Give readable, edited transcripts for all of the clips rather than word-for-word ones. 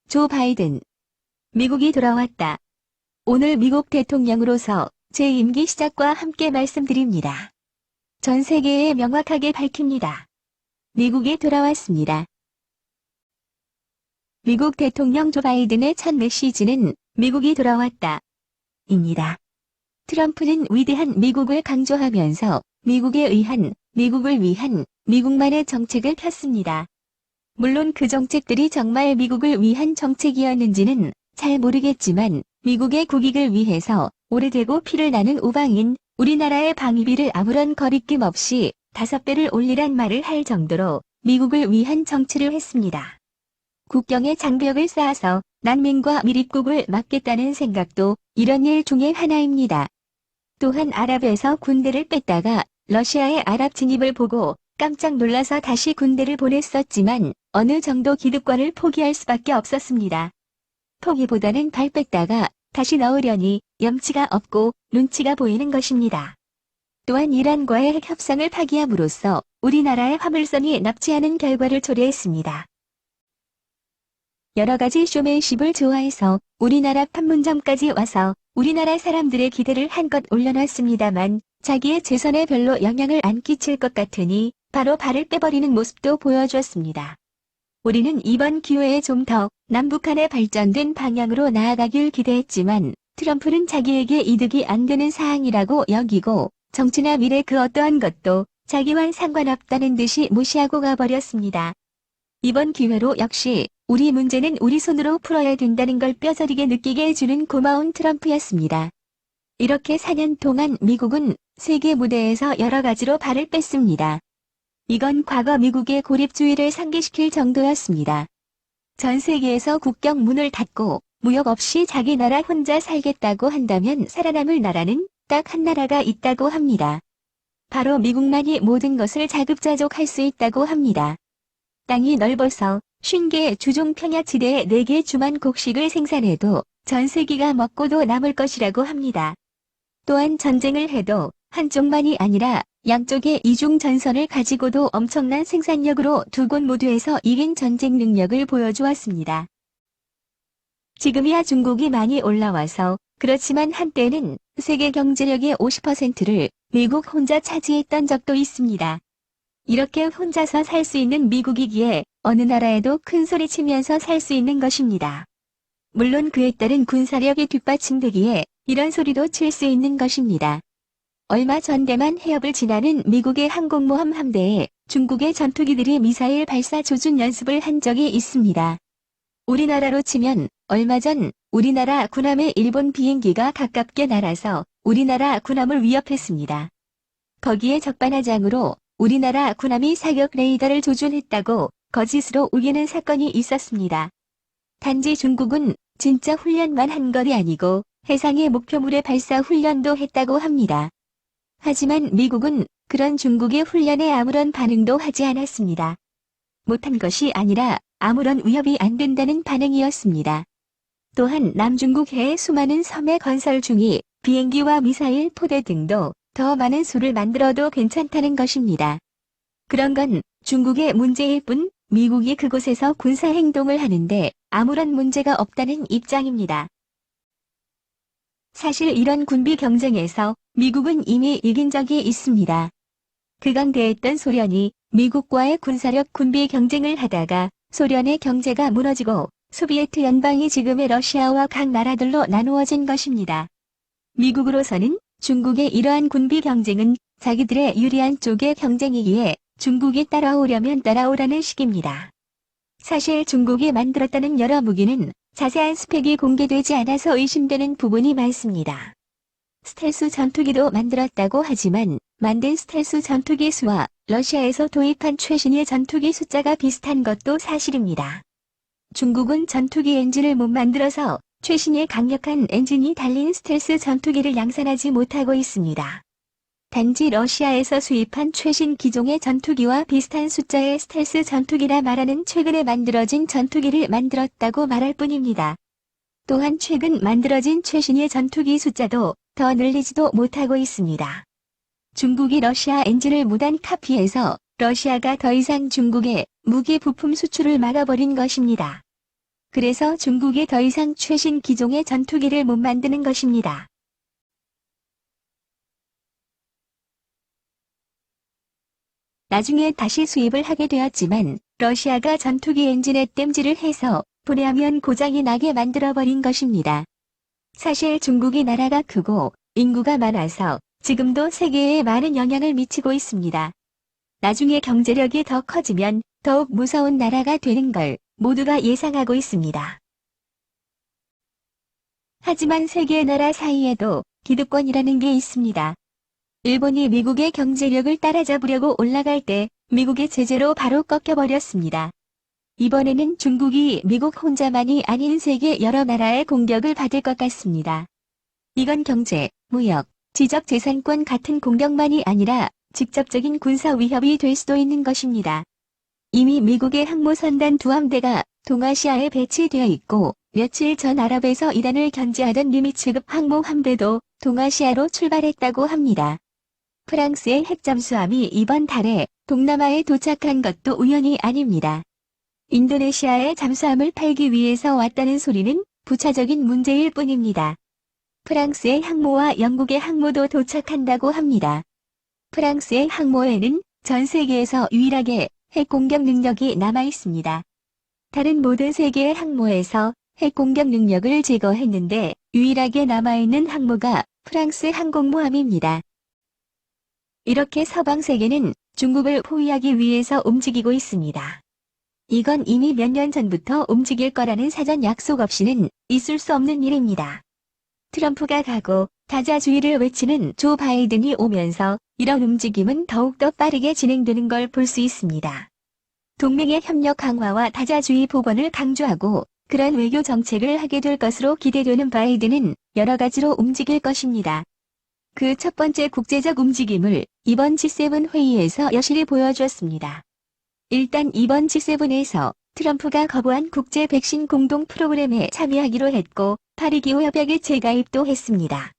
조 바이든. 미국이 돌아왔다. 오늘 미국 대통령으로서 제 임기 시작과 함께 말씀드립니다. 전 세계에 명확하게 밝힙니다. 미국이 돌아왔습니다. 미국 대통령 조 바이든의 첫 메시지는 미국이 돌아왔다. 입니다. 트럼프는 위대한 미국을 강조하면서 미국에 의한, 미국을 위한, 미국만의 정책을 폈습니다. 물론 그 정책들이 정말 미국을 위한 정책이었는지는 잘 모르겠지만 미국의 국익을 위해서 오래되고 피를 나는 우방인 우리나라의 방위비를 아무런 거리낌 없이 5배를 올리란 말을 할 정도로 미국을 위한 정치를 했습니다. 국경에 장벽을 쌓아서 난민과 밀입국을 막겠다는 생각도 이런 일 중에 하나입니다. 또한 아랍에서 군대를 뺐다가 러시아의 아랍 진입을 보고 깜짝 놀라서 다시 군대를 보냈었지만 어느 정도 기득권을 포기할 수밖에 없었습니다. 포기보다는 발 뺐다가 다시 넣으려니 염치가 없고 눈치가 보이는 것입니다. 또한 이란과의 핵 협상을 파기함으로써 우리나라의 화물선이 납치하는 결과를 초래했습니다. 여러 가지 쇼맨십을 좋아해서 우리나라 판문점까지 와서 우리나라 사람들의 기대를 한껏 올려놨습니다만 자기의 재선에 별로 영향을 안 끼칠 것 같으니 바로 발을 빼버리는 모습도 보여주었습니다. 우리는 이번 기회에 좀 더 남북한의 발전된 방향으로 나아가길 기대했지만 트럼프는 자기에게 이득이 안 되는 사항이라고 여기고 정치나 미래 그 어떠한 것도 자기와 상관없다는 듯이 무시하고 가버렸습니다. 이번 기회로 역시 우리 문제는 우리 손으로 풀어야 된다는 걸 뼈저리게 느끼게 해주는 고마운 트럼프였습니다. 이렇게 4년 동안 미국은 세계 무대에서 여러 가지로 발을 뺐습니다. 이건 과거 미국의 고립주의를 상기시킬 정도였습니다. 전 세계에서 국경 문을 닫고 무역 없이 자기 나라 혼자 살겠다고 한다면 살아남을 나라는 딱 한 나라가 있다고 합니다. 바로 미국만이 모든 것을 자급자족할 수 있다고 합니다. 땅이 넓어서 50개 주종 평야지대에 4개 주만 곡식을 생산해도 전 세계가 먹고도 남을 것이라고 합니다. 또한 전쟁을 해도 한쪽만이 아니라 양쪽의 이중 전선을 가지고도 엄청난 생산력으로 두 곳 모두에서 이긴 전쟁 능력을 보여주었습니다. 지금이야 중국이 많이 올라와서 그렇지만 한때는 세계 경제력의 50%를 미국 혼자 차지했던 적도 있습니다. 이렇게 혼자서 살 수 있는 미국이기에 어느 나라에도 큰 소리 치면서 살 수 있는 것입니다. 물론 그에 따른 군사력이 뒷받침되기에 이런 소리도 칠 수 있는 것입니다. 얼마 전 대만 해협을 지나는 미국의 항공모함 함대에 중국의 전투기들이 미사일 발사 조준 연습을 한 적이 있습니다. 우리나라로 치면 얼마 전 우리나라 군함에 일본 비행기가 가깝게 날아서 우리나라 군함을 위협했습니다. 거기에 적반하장으로 우리나라 군함이 사격 레이더를 조준했다고 거짓으로 우기는 사건이 있었습니다. 단지 중국은 진짜 훈련만 한 것이 아니고 해상의 목표물의 발사 훈련도 했다고 합니다. 하지만 미국은 그런 중국의 훈련에 아무런 반응도 하지 않았습니다. 못한 것이 아니라 아무런 위협이 안 된다는 반응이었습니다. 또한 남중국해의 수많은 섬의 건설 중이 비행기와 미사일 포대 등도 더 많은 수를 만들어도 괜찮다는 것입니다. 그런 건 중국의 문제일 뿐 미국이 그곳에서 군사행동을 하는데 아무런 문제가 없다는 입장입니다. 사실 이런 군비 경쟁에서 미국은 이미 이긴 적이 있습니다. 극강대했던 소련이 미국과의 군사력 군비 경쟁을 하다가 소련의 경제가 무너지고 소비에트 연방이 지금의 러시아와 각 나라들로 나누어진 것입니다. 미국으로서는 중국의 이러한 군비 경쟁은 자기들의 유리한 쪽의 경쟁이기에 중국이 따라오려면 따라오라는 식입니다. 사실 중국이 만들었다는 여러 무기는 자세한 스펙이 공개되지 않아서 의심되는 부분이 많습니다. 스텔스 전투기도 만들었다고 하지만 만든 스텔스 전투기 수와 러시아에서 도입한 최신의 전투기 숫자가 비슷한 것도 사실입니다. 중국은 전투기 엔진을 못 만들어서 최신의 강력한 엔진이 달린 스텔스 전투기를 양산하지 못하고 있습니다. 단지 러시아에서 수입한 최신 기종의 전투기와 비슷한 숫자의 스텔스 전투기라 말하는 최근에 만들어진 전투기를 만들었다고 말할 뿐입니다. 또한 최근 만들어진 최신의 전투기 숫자도 더 늘리지도 못하고 있습니다. 중국이 러시아 엔진을 무단 카피해서 러시아가 더 이상 중국에 무기 부품 수출을 막아버린 것입니다. 그래서 중국이 더 이상 최신 기종의 전투기를 못 만드는 것입니다. 나중에 다시 수입을 하게 되었지만 러시아가 전투기 엔진에 땜질을 해서 분해하면 고장이 나게 만들어버린 것입니다. 사실 중국이 나라가 크고 인구가 많아서 지금도 세계에 많은 영향을 미치고 있습니다. 나중에 경제력이 더 커지면 더욱 무서운 나라가 되는 걸 모두가 예상하고 있습니다. 하지만 세계 나라 사이에도 기득권이라는 게 있습니다. 일본이 미국의 경제력을 따라잡으려고 올라갈 때 미국의 제재로 바로 꺾여버렸습니다. 이번에는 중국이 미국 혼자만이 아닌 세계 여러 나라의 공격을 받을 것 같습니다. 이건 경제, 무역, 지적재산권 같은 공격만이 아니라 직접적인 군사 위협이 될 수도 있는 것입니다. 이미 미국의 항모선단 2함대가 동아시아에 배치되어 있고 며칠 전 아랍에서 이란을 견제하던 니미츠급 항모함대도 동아시아로 출발했다고 합니다. 프랑스의 핵잠수함이 이번 달에 동남아에 도착한 것도 우연이 아닙니다. 인도네시아의 잠수함을 팔기 위해서 왔다는 소리는 부차적인 문제일 뿐입니다. 프랑스의 항모와 영국의 항모도 도착한다고 합니다. 프랑스의 항모에는 전 세계에서 유일하게 핵공격 능력이 남아 있습니다. 다른 모든 세계의 항모에서 핵공격 능력을 제거했는데 유일하게 남아있는 항모가 프랑스 항공모함입니다. 이렇게 서방 세계는 중국을 포위하기 위해서 움직이고 있습니다. 이건 이미 몇 년 전부터 움직일 거라는 사전 약속 없이는 있을 수 없는 일입니다. 트럼프가 가고 다자주의를 외치는 조 바이든이 오면서 이런 움직임은 더욱더 빠르게 진행되는 걸 볼 수 있습니다. 동맹의 협력 강화와 다자주의 복원을 강조하고 그런 외교 정책을 하게 될 것으로 기대되는 바이든은 여러 가지로 움직일 것입니다. 그 첫 번째 국제적 움직임을 이번 G7 회의에서 여실히 보여주었습니다. 일단 이번 G7에서 트럼프가 거부한 국제 백신 공동 프로그램에 참여하기로 했고 파리기후협약에 재가입도 했습니다.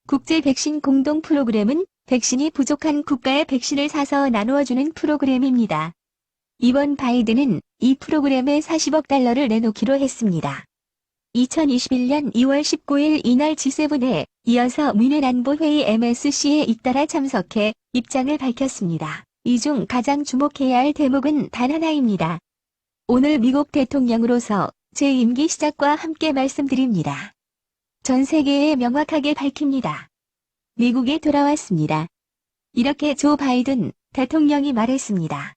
국제 백신 공동 프로그램은 백신이 부족한 국가에 백신을 사서 나누어주는 프로그램입니다. 이번 바이든은 이 프로그램에 40억 달러를 내놓기로 했습니다. 2021년 2월 19일 이날 G7에 이어서 뮌헨 안보회의 MSC에 잇따라 참석해 입장을 밝혔습니다. 이 중 가장 주목해야 할 대목은 단 하나입니다. 오늘 미국 대통령으로서 제 임기 시작과 함께 말씀드립니다. 전 세계에 명확하게 밝힙니다. 미국에 돌아왔습니다. 이렇게 조 바이든 대통령이 말했습니다.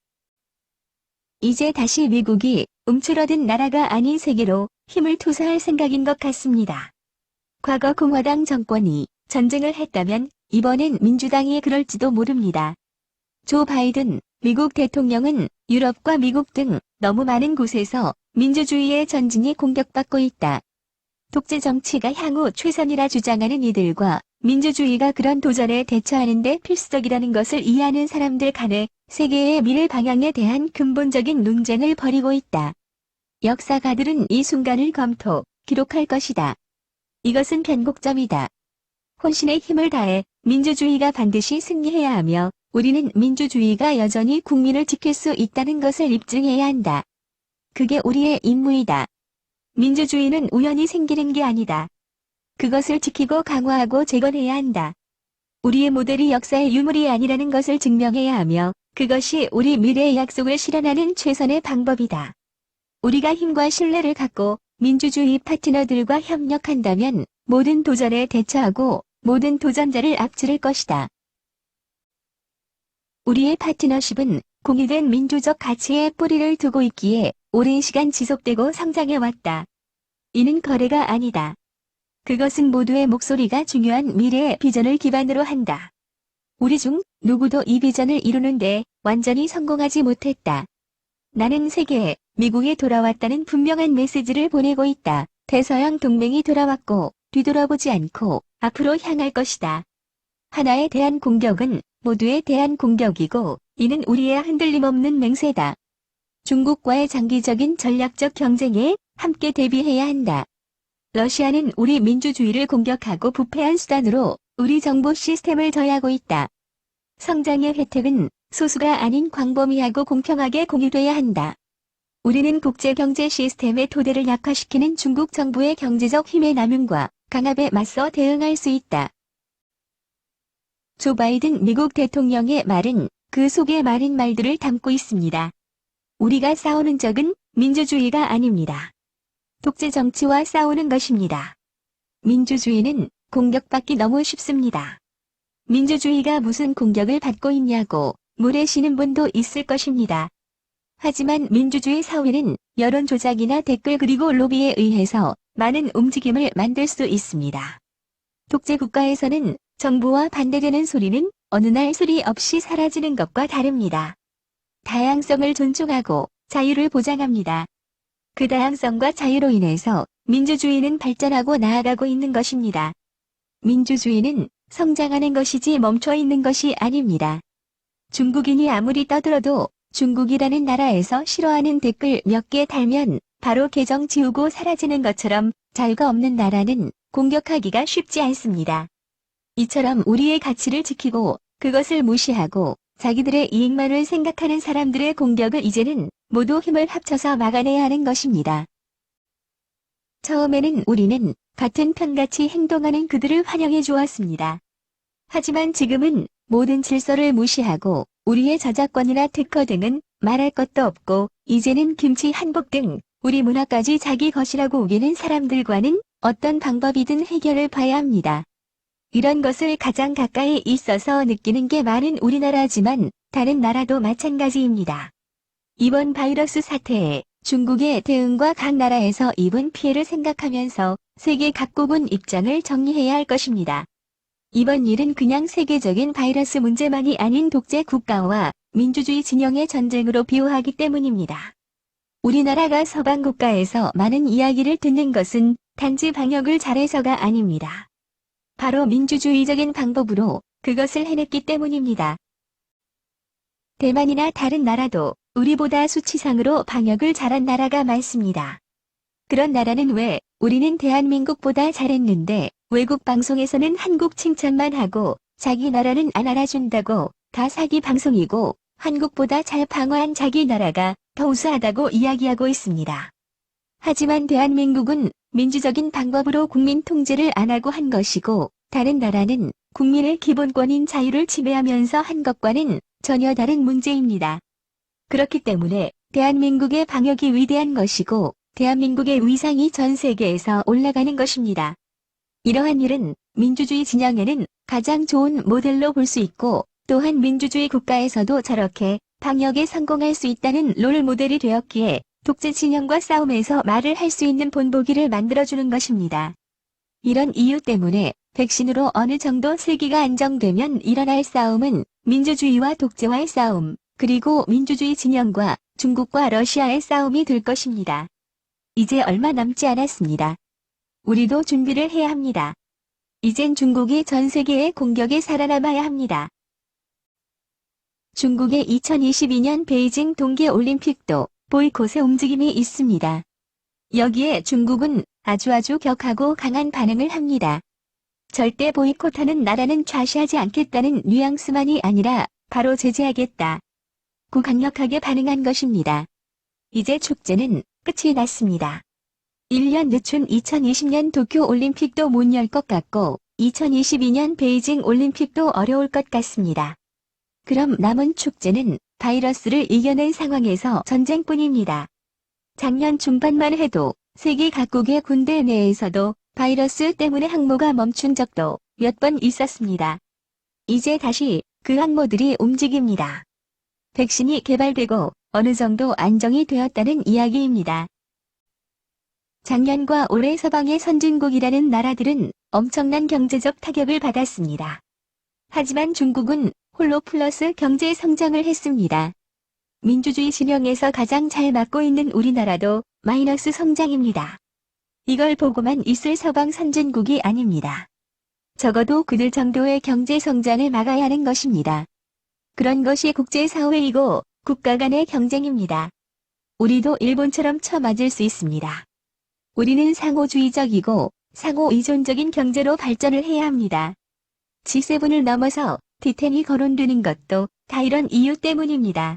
이제 다시 미국이 움츠러든 나라가 아닌 세계로 힘을 투사할 생각인 것 같습니다. 과거 공화당 정권이 전쟁을 했다면 이번엔 민주당이 그럴지도 모릅니다. 조 바이든 미국 대통령은 유럽과 미국 등 너무 많은 곳에서 민주주의의 전진이 공격받고 있다. 독재 정치가 향후 최선이라 주장하는 이들과 민주주의가 그런 도전에 대처하는 데 필수적이라는 것을 이해하는 사람들 간에 세계의 미래 방향에 대한 근본적인 논쟁을 벌이고 있다. 역사가들은 이 순간을 검토, 기록할 것이다. 이것은 변곡점이다. 혼신의 힘을 다해 민주주의가 반드시 승리해야 하며 우리는 민주주의가 여전히 국민을 지킬 수 있다는 것을 입증해야 한다. 그게 우리의 임무이다. 민주주의는 우연히 생기는 게 아니다. 그것을 지키고 강화하고 재건해야 한다. 우리의 모델이 역사의 유물이 아니라는 것을 증명해야 하며 그것이 우리 미래의 약속을 실현하는 최선의 방법이다. 우리가 힘과 신뢰를 갖고 민주주의 파트너들과 협력한다면 모든 도전에 대처하고 모든 도전자를 앞지를 것이다. 우리의 파트너십은 공유된 민주적 가치에 뿌리를 두고 있기에 오랜 시간 지속되고 성장해왔다. 이는 거래가 아니다. 그것은 모두의 목소리가 중요한 미래의 비전을 기반으로 한다. 우리 중 누구도 이 비전을 이루는데 완전히 성공하지 못했다. 나는 세계에 미국이 돌아왔다는 분명한 메시지를 보내고 있다. 대서양 동맹이 돌아왔고 뒤돌아보지 않고 앞으로 향할 것이다. 하나에 대한 공격은 모두에 대한 공격이고 이는 우리의 흔들림 없는 맹세다. 중국과의 장기적인 전략적 경쟁에 함께 대비해야 한다. 러시아는 우리 민주주의를 공격하고 부패한 수단으로 우리 정보 시스템을 저해하고 있다. 성장의 혜택은 소수가 아닌 광범위하고 공평하게 공유돼야 한다. 우리는 국제 경제 시스템의 토대를 약화시키는 중국 정부의 경제적 힘의 남용과 강압에 맞서 대응할 수 있다. 조 바이든 미국 대통령의 말은 그 속에 많은 말들을 담고 있습니다. 우리가 싸우는 적은 민주주의가 아닙니다. 독재 정치와 싸우는 것입니다. 민주주의는 공격받기 너무 쉽습니다. 민주주의가 무슨 공격을 받고 있냐고 물으시는 분도 있을 것입니다. 하지만 민주주의 사회는 여론 조작이나 댓글 그리고 로비에 의해서 많은 움직임을 만들 수 있습니다. 독재 국가에서는 정부와 반대되는 소리는 어느 날 소리 없이 사라지는 것과 다릅니다. 다양성을 존중하고 자유를 보장합니다. 그 다양성과 자유로 인해서 민주주의는 발전하고 나아가고 있는 것입니다. 민주주의는 성장하는 것이지 멈춰 있는 것이 아닙니다. 중국인이 아무리 떠들어도 중국이라는 나라에서 싫어하는 댓글 몇 개 달면 바로 계정 지우고 사라지는 것처럼 자유가 없는 나라는 공격하기가 쉽지 않습니다. 이처럼 우리의 가치를 지키고 그것을 무시하고 자기들의 이익만을 생각하는 사람들의 공격을 이제는 모두 힘을 합쳐서 막아내야 하는 것입니다. 처음에는 우리는 같은 편같이 행동하는 그들을 환영해 주었습니다. 하지만 지금은 모든 질서를 무시하고 우리의 저작권이나 특허 등은 말할 것도 없고 이제는 김치 한복 등 우리 문화까지 자기 것이라고 우기는 사람들과는 어떤 방법이든 해결을 봐야 합니다. 이런 것을 가장 가까이 있어서 느끼는 게 많은 우리나라지만 다른 나라도 마찬가지입니다. 이번 바이러스 사태에 중국의 대응과 각 나라에서 입은 피해를 생각하면서 세계 각국은 입장을 정리해야 할 것입니다. 이번 일은 그냥 세계적인 바이러스 문제만이 아닌 독재 국가와 민주주의 진영의 전쟁으로 비유하기 때문입니다. 우리나라가 서방 국가에서 많은 이야기를 듣는 것은 단지 방역을 잘해서가 아닙니다. 바로 민주주의적인 방법으로 그것을 해냈기 때문입니다. 대만이나 다른 나라도 우리보다 수치상으로 방역을 잘한 나라가 많습니다. 그런 나라는 왜 우리는 대한민국보다 잘했는데 외국 방송에서는 한국 칭찬만 하고 자기 나라는 안 알아준다고 다 사기 방송이고 한국보다 잘 방어한 자기 나라가 더 우수하다고 이야기하고 있습니다. 하지만 대한민국은 민주적인 방법으로 국민 통제를 안 하고 한 것이고 다른 나라는 국민의 기본권인 자유를 침해하면서 한 것과는 전혀 다른 문제입니다. 그렇기 때문에 대한민국의 방역이 위대한 것이고 대한민국의 위상이 전 세계에서 올라가는 것입니다. 이러한 일은 민주주의 진영에는 가장 좋은 모델로 볼 수 있고 또한 민주주의 국가에서도 저렇게 방역에 성공할 수 있다는 롤 모델이 되었기에 독재 진영과 싸움에서 말을 할 수 있는 본보기를 만들어주는 것입니다. 이런 이유 때문에 백신으로 어느 정도 세기가 안정되면 일어날 싸움은 민주주의와 독재와의 싸움, 그리고 민주주의 진영과 중국과 러시아의 싸움이 될 것입니다. 이제 얼마 남지 않았습니다. 우리도 준비를 해야 합니다. 이젠 중국이 전 세계의 공격에 살아남아야 합니다. 중국의 2022년 베이징 동계올림픽도 보이콧의 움직임이 있습니다. 여기에 중국은 아주 격하고 강한 반응을 합니다. 절대 보이콧하는 나라는 좌시하지 않겠다는 뉘앙스만이 아니라 바로 제재하겠다. 고 강력하게 반응한 것입니다. 이제 축제는 끝이 났습니다. 1년 늦춘 2020년 도쿄올림픽도 못 열 것 같고 2022년 베이징 올림픽도 어려울 것 같습니다. 그럼 남은 축제는 바이러스를 이겨낸 상황에서 전쟁뿐입니다. 작년 중반만 해도 세계 각국의 군대 내에서도 바이러스 때문에 항모가 멈춘 적도 몇 번 있었습니다. 이제 다시 그 항모들이 움직입니다. 백신이 개발되고 어느 정도 안정이 되었다는 이야기입니다. 작년과 올해 서방의 선진국이라는 나라들은 엄청난 경제적 타격을 받았습니다. 하지만 중국은 홀로 플러스 경제 성장을 했습니다. 민주주의 진영에서 가장 잘 맞고 있는 우리나라도 마이너스 성장입니다. 이걸 보고만 있을 서방 선진국이 아닙니다. 적어도 그들 정도의 경제 성장을 막아야 하는 것입니다. 그런 것이 국제사회이고 국가 간의 경쟁입니다. 우리도 일본처럼 처맞을 수 있습니다. 우리는 상호주의적이고 상호의존적인 경제로 발전을 해야 합니다. G7을 넘어서 D10이 거론되는 것도 다 이런 이유 때문입니다.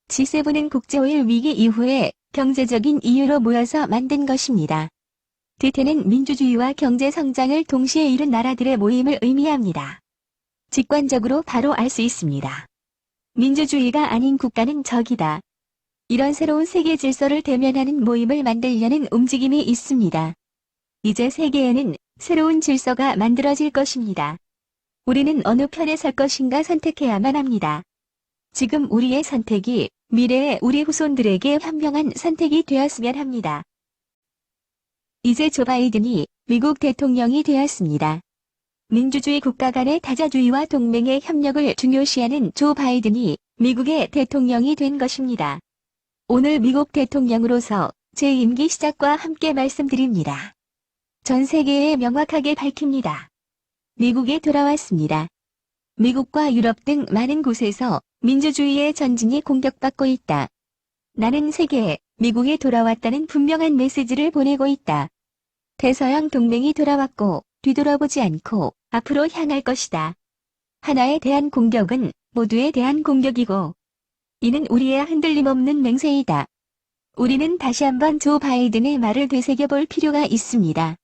G7은 국제 오일 위기 이후에 경제적인 이유로 모여서 만든 것입니다. 뒤태는 민주주의와 경제 성장을 동시에 이룬 나라들의 모임을 의미합니다. 직관적으로 바로 알 수 있습니다. 민주주의가 아닌 국가는 적이다. 이런 새로운 세계 질서를 대면하는 모임을 만들려는 움직임이 있습니다. 이제 세계에는 새로운 질서가 만들어질 것입니다. 우리는 어느 편에 설 것인가 선택해야만 합니다. 지금 우리의 선택이 미래의 우리 후손들에게 현명한 선택이 되었으면 합니다. 이제 조 바이든이 미국 대통령이 되었습니다. 민주주의 국가 간의 다자주의와 동맹의 협력을 중요시하는 조 바이든이 미국의 대통령이 된 것입니다. 오늘 미국 대통령으로서 제 임기 시작과 함께 말씀드립니다. 전 세계에 명확하게 밝힙니다. 미국에 돌아왔습니다. 미국과 유럽 등 많은 곳에서 민주주의의 전진이 공격받고 있다. 나는 세계에 미국에 돌아왔다는 분명한 메시지를 보내고 있다. 대서양 동맹이 돌아왔고 뒤돌아보지 않고 앞으로 향할 것이다. 하나에 대한 공격은 모두에 대한 공격이고 이는 우리의 흔들림 없는 맹세이다. 우리는 다시 한번 조 바이든의 말을 되새겨볼 필요가 있습니다.